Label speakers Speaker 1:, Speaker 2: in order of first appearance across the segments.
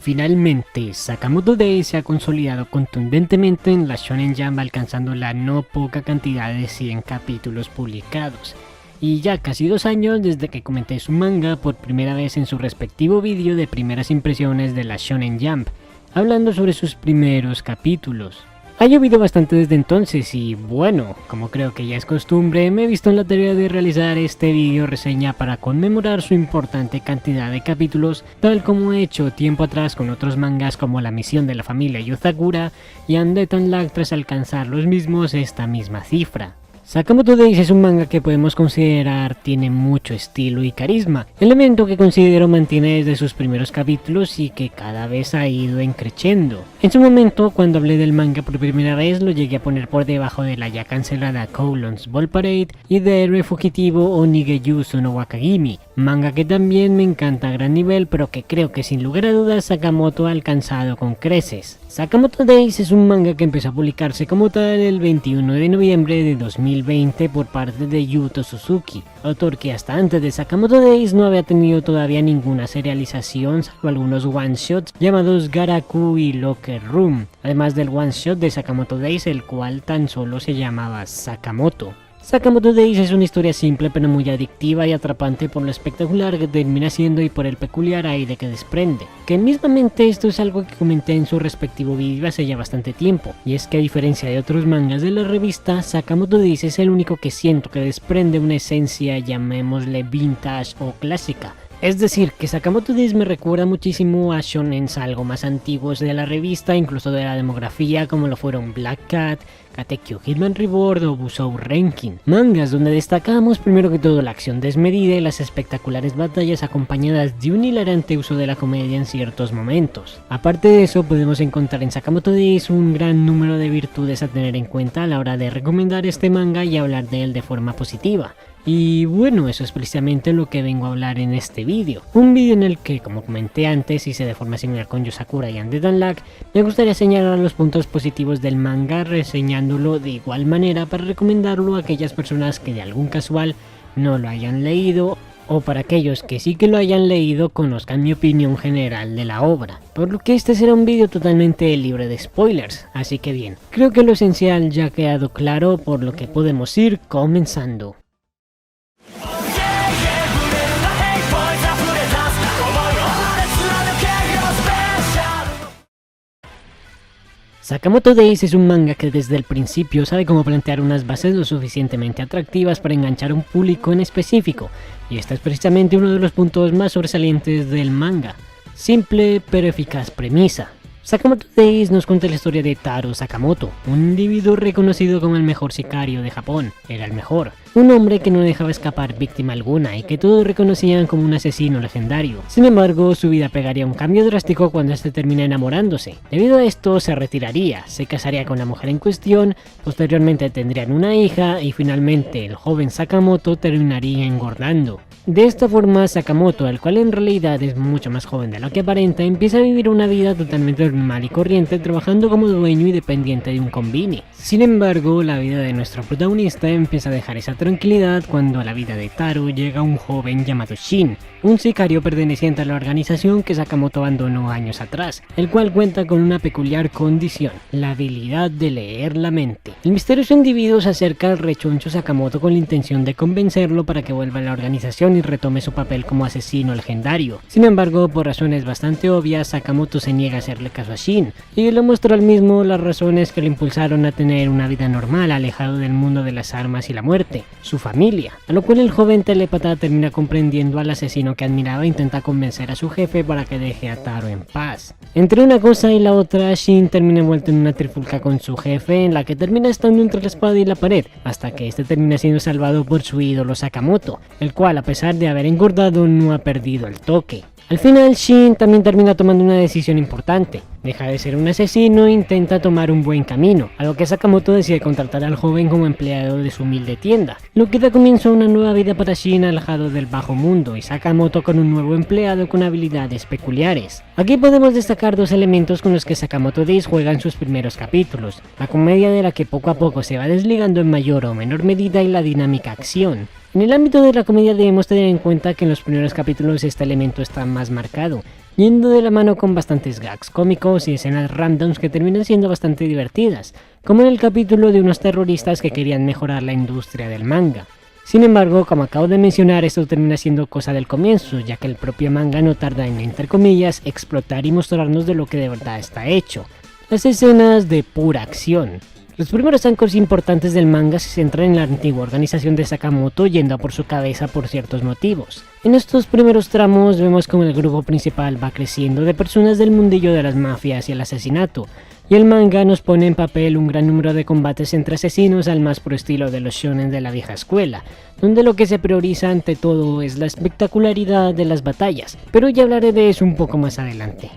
Speaker 1: Finalmente, Sakamoto Days se ha consolidado contundentemente en la Shonen Jump, alcanzando la no poca cantidad de 100 capítulos publicados. Y ya casi 2 años desde que comenté su manga por primera vez en su respectivo vídeo de primeras impresiones de la Shonen Jump, hablando sobre sus primeros capítulos. Ha llovido bastante desde entonces y bueno, como creo que ya es costumbre, me he visto en la tarea de realizar este vídeo reseña para conmemorar su importante cantidad de capítulos, tal como he hecho tiempo atrás con otros mangas como La misión de la familia Yozakura y Undead Unluck tras alcanzar los mismos esta misma cifra. Sakamoto Days es un manga que podemos considerar tiene mucho estilo y carisma, elemento que considero mantiene desde sus primeros capítulos y que cada vez ha ido creciendo. En su momento, cuando hablé del manga por primera vez, lo llegué a poner por debajo de la ya cancelada Kowloon's Ball Parade y de Héroe Fugitivo o Nigeyusu no Wakagimi, manga que también me encanta a gran nivel, pero que creo que sin lugar a dudas Sakamoto ha alcanzado con creces. Sakamoto Days es un manga que empezó a publicarse como tal el 21 de noviembre de 2020 por parte de Yuto Suzuki, autor que hasta antes de Sakamoto Days no había tenido todavía ninguna serialización salvo algunos one-shots llamados Garaku y Locker Room, además del one-shot de Sakamoto Days el cual tan solo se llamaba Sakamoto. Sakamoto Days es una historia simple pero muy adictiva y atrapante por lo espectacular que termina siendo y por el peculiar aire que desprende. Que mismamente esto es algo que comenté en su respectivo vídeo hace ya bastante tiempo, y es que a diferencia de otros mangas de la revista, Sakamoto Days es el único que siento que desprende una esencia, llamémosle vintage o clásica. Es decir, que Sakamoto Days me recuerda muchísimo a shonens algo más antiguos de la revista, incluso de la demografía, como lo fueron Black Cat, Katekyo Hitman Reborn o Busou Renkin, mangas donde destacamos primero que todo la acción desmedida y las espectaculares batallas acompañadas de un hilarante uso de la comedia en ciertos momentos. Aparte de eso, podemos encontrar en Sakamoto Days un gran número de virtudes a tener en cuenta a la hora de recomendar este manga y hablar de él de forma positiva. Y bueno, eso es precisamente lo que vengo a hablar en este vídeo. Un vídeo en el que, como comenté antes, hice de forma similar con Yozakura y Undead Unluck, me gustaría señalar los puntos positivos del manga reseñándolo de igual manera para recomendarlo a aquellas personas que de algún casual no lo hayan leído, o para aquellos que sí que lo hayan leído conozcan mi opinión general de la obra, por lo que este será un vídeo totalmente libre de spoilers, así que bien, creo que lo esencial ya ha quedado claro, por lo que podemos ir comenzando. Sakamoto Days es un manga que desde el principio sabe cómo plantear unas bases lo suficientemente atractivas para enganchar a un público en específico, y este es precisamente uno de los puntos más sobresalientes del manga. Simple pero eficaz premisa. Sakamoto Days nos cuenta la historia de Taro Sakamoto, un individuo reconocido como el mejor sicario de Japón, era el mejor, un hombre que no dejaba escapar víctima alguna y que todos reconocían como un asesino legendario. Sin embargo, su vida pegaría un cambio drástico cuando este termina enamorándose. Debido a esto, se retiraría, se casaría con la mujer en cuestión, posteriormente tendrían una hija y finalmente el joven Sakamoto terminaría engordando. De esta forma, Sakamoto, el cual en realidad es mucho más joven de lo que aparenta, empieza a vivir una vida totalmente normal y corriente trabajando como dueño y dependiente de un convini. Sin embargo, la vida de nuestro protagonista empieza a dejar esa tranquilidad cuando a la vida de Taro llega un joven llamado Shin, un sicario perteneciente a la organización que Sakamoto abandonó años atrás, el cual cuenta con una peculiar condición, la habilidad de leer la mente. El misterioso individuo se acerca al rechoncho Sakamoto con la intención de convencerlo para que vuelva a la organización y retome su papel como asesino legendario. Sin embargo, por razones bastante obvias, Sakamoto se niega a hacerle caso a Shin, y le muestra al mismo las razones que le impulsaron a tener una vida normal alejado del mundo de las armas y la muerte, su familia, a lo cual el joven telépata termina comprendiendo al asesino que admiraba e intenta convencer a su jefe para que deje a Taro en paz. Entre una cosa y la otra, Shin termina envuelto en una trifulca con su jefe en la que termina estando entre la espada y la pared, hasta que este termina siendo salvado por su ídolo Sakamoto, el cual a pesar de haber engordado no ha perdido el toque. Al final, Shin también termina tomando una decisión importante. Deja de ser un asesino e intenta tomar un buen camino, a lo que Sakamoto decide contratar al joven como empleado de su humilde tienda, lo que da comienzo a una nueva vida para Shin alejado del bajo mundo y Sakamoto con un nuevo empleado con habilidades peculiares. Aquí podemos destacar dos elementos con los que Sakamoto Days juega en sus primeros capítulos, la comedia de la que poco a poco se va desligando en mayor o menor medida y la dinámica acción. En el ámbito de la comedia debemos tener en cuenta que en los primeros capítulos este elemento está más marcado, yendo de la mano con bastantes gags cómicos y escenas randoms que terminan siendo bastante divertidas, como en el capítulo de unos terroristas que querían mejorar la industria del manga. Sin embargo, como acabo de mencionar, esto termina siendo cosa del comienzo, ya que el propio manga no tarda en, entre comillas, explotar y mostrarnos de lo que de verdad está hecho: las escenas de pura acción. Los primeros anchors importantes del manga se centran en la antigua organización de Sakamoto yendo a por su cabeza por ciertos motivos. En estos primeros tramos vemos como el grupo principal va creciendo de personas del mundillo de las mafias y el asesinato, y el manga nos pone en papel un gran número de combates entre asesinos al más puro estilo de los shonen de la vieja escuela, donde lo que se prioriza ante todo es la espectacularidad de las batallas, pero ya hablaré de eso un poco más adelante.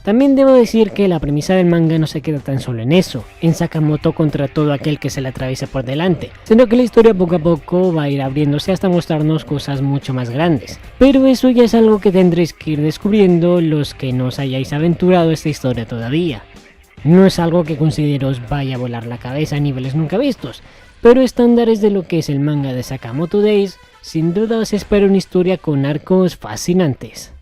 Speaker 1: También debo decir que la premisa del manga no se queda tan solo en eso, en Sakamoto contra todo aquel que se le atraviese por delante, sino que la historia poco a poco va a ir abriéndose hasta mostrarnos cosas mucho más grandes. Pero eso ya es algo que tendréis que ir descubriendo los que no os hayáis aventurado esta historia todavía. No es algo que considero os vaya a volar la cabeza a niveles nunca vistos, pero estándares de lo que es el manga de Sakamoto Days, sin duda os espera una historia con arcos fascinantes.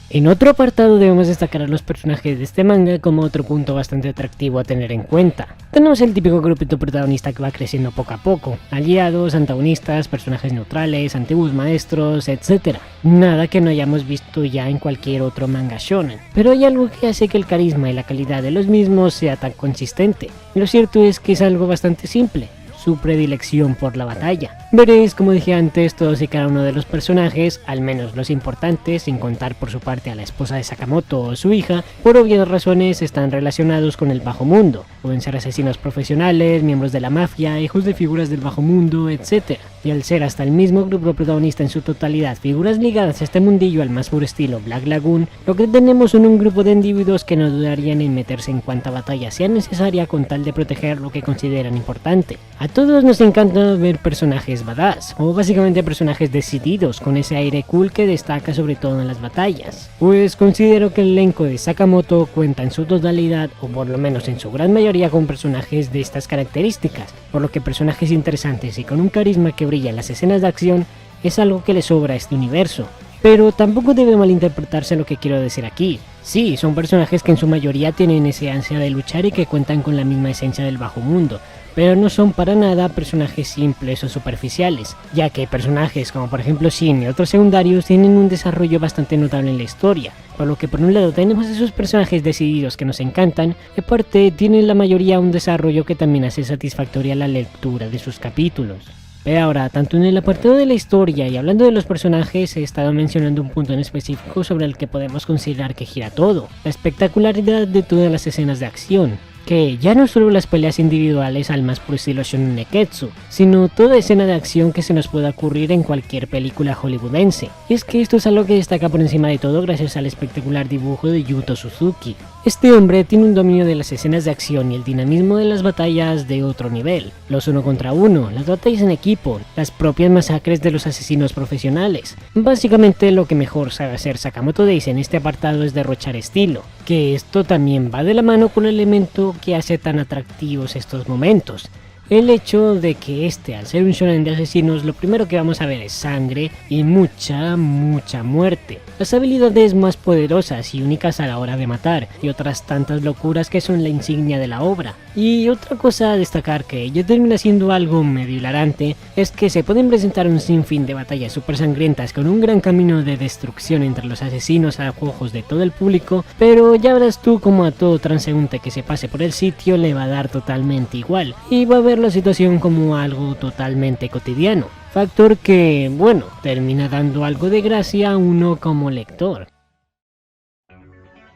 Speaker 1: En otro apartado debemos destacar a los personajes de este manga como otro punto bastante atractivo a tener en cuenta. Tenemos el típico grupito protagonista que va creciendo poco a poco, aliados, antagonistas, personajes neutrales, antiguos maestros, etc. Nada que no hayamos visto ya en cualquier otro manga shonen, pero hay algo que hace que el carisma y la calidad de los mismos sea tan consistente. Y lo cierto es que es algo bastante simple: su predilección por la batalla. Veréis, como dije antes, todos y cada uno de los personajes, al menos los importantes, sin contar por su parte a la esposa de Sakamoto o su hija, por obvias razones están relacionados con el bajo mundo. Pueden ser asesinos profesionales, miembros de la mafia, hijos de figuras del bajo mundo, etc. Y al ser hasta el mismo grupo protagonista en su totalidad figuras ligadas a este mundillo al más puro estilo Black Lagoon, lo que tenemos son un grupo de individuos que no dudarían en meterse en cuanta batalla sea necesaria con tal de proteger lo que consideran importante. A todos nos encanta ver personajes badass, o básicamente personajes decididos, con ese aire cool que destaca sobre todo en las batallas. Pues considero que el elenco de Sakamoto cuenta en su totalidad, o por lo menos en su gran mayoría, con personajes de estas características, por lo que personajes interesantes y con un carisma que brilla en las escenas de acción es algo que le sobra a este universo. Pero tampoco debe malinterpretarse lo que quiero decir aquí. Sí, son personajes que en su mayoría tienen ese ansia de luchar y que cuentan con la misma esencia del bajo mundo, pero no son para nada personajes simples o superficiales, ya que personajes como por ejemplo Shin y otros secundarios tienen un desarrollo bastante notable en la historia, por lo que por un lado tenemos esos personajes decididos que nos encantan, y aparte tienen la mayoría un desarrollo que también hace satisfactoria la lectura de sus capítulos. Pero ahora, tanto en el apartado de la historia y hablando de los personajes, he estado mencionando un punto en específico sobre el que podemos considerar que gira todo: la espectacularidad de todas las escenas de acción, que ya no solo las peleas individuales al más puro estilo shonen neketsu, sino toda escena de acción que se nos pueda ocurrir en cualquier película hollywoodense. Y es que esto es algo que destaca por encima de todo gracias al espectacular dibujo de Yuto Suzuki. Este hombre tiene un dominio de las escenas de acción y el dinamismo de las batallas de otro nivel. Los uno contra uno, las batallas en equipo, las propias masacres de los asesinos profesionales. Básicamente lo que mejor sabe hacer Sakamoto Days en este apartado es derrochar estilo, que esto también va de la mano con el elemento que hace tan atractivos estos momentos: el hecho de que al ser un shonen de asesinos, lo primero que vamos a ver es sangre y mucha muerte. Las habilidades más poderosas y únicas a la hora de matar, y otras tantas locuras que son la insignia de la obra. Y otra cosa a destacar que ya termina siendo algo medio hilarante, es que se pueden presentar un sinfín de batallas super sangrientas con un gran camino de destrucción entre los asesinos a ojos de todo el público, pero ya verás tú como a todo transeúnte que se pase por el sitio le va a dar totalmente igual, y va a ver la situación como algo totalmente cotidiano, factor que, bueno, termina dando algo de gracia a uno como lector.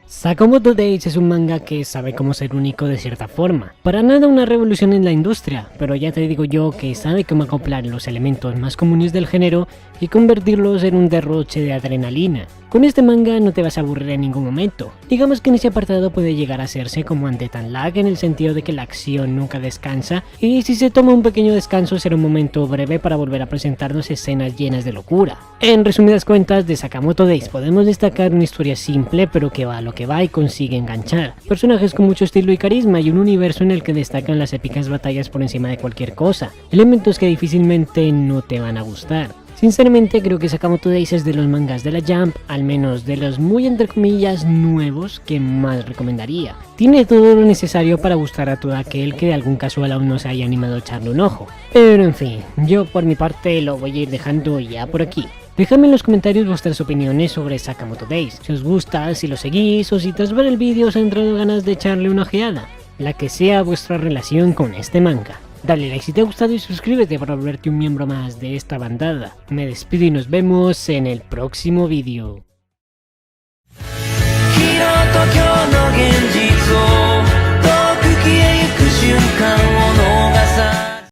Speaker 1: Sakamoto Days es un manga que sabe cómo ser único de cierta forma. Para nada una revolución en la industria, pero ya te digo yo que sabe cómo acoplar los elementos más comunes del género y convertirlos en un derroche de adrenalina. Con este manga no te vas a aburrir en ningún momento. Digamos que en ese apartado puede llegar a hacerse como ante Tan Lag en el sentido de que la acción nunca descansa y si se toma un pequeño descanso será un momento breve para volver a presentarnos escenas llenas de locura. En resumidas cuentas, de Sakamoto Days podemos destacar una historia simple pero que va a lo que va y consigue enganchar, personajes con mucho estilo y carisma y un universo en el que destacan las épicas batallas por encima de cualquier cosa, elementos que difícilmente no te van a gustar. Sinceramente creo que Sakamoto Days es de los mangas de la Jump, al menos de los muy entre comillas nuevos, que más recomendaría. Tiene todo lo necesario para gustar a todo aquel que de algún casual aún no se haya animado a echarle un ojo. Pero en fin, yo por mi parte lo voy a ir dejando ya por aquí. Dejadme en los comentarios vuestras opiniones sobre Sakamoto Days, si os gusta, si lo seguís o si tras ver el vídeo os han entrado ganas de echarle una ojeada, la que sea vuestra relación con este manga. Dale like si te ha gustado y suscríbete para volverte un miembro más de esta bandada. Me despido y nos vemos en el próximo vídeo.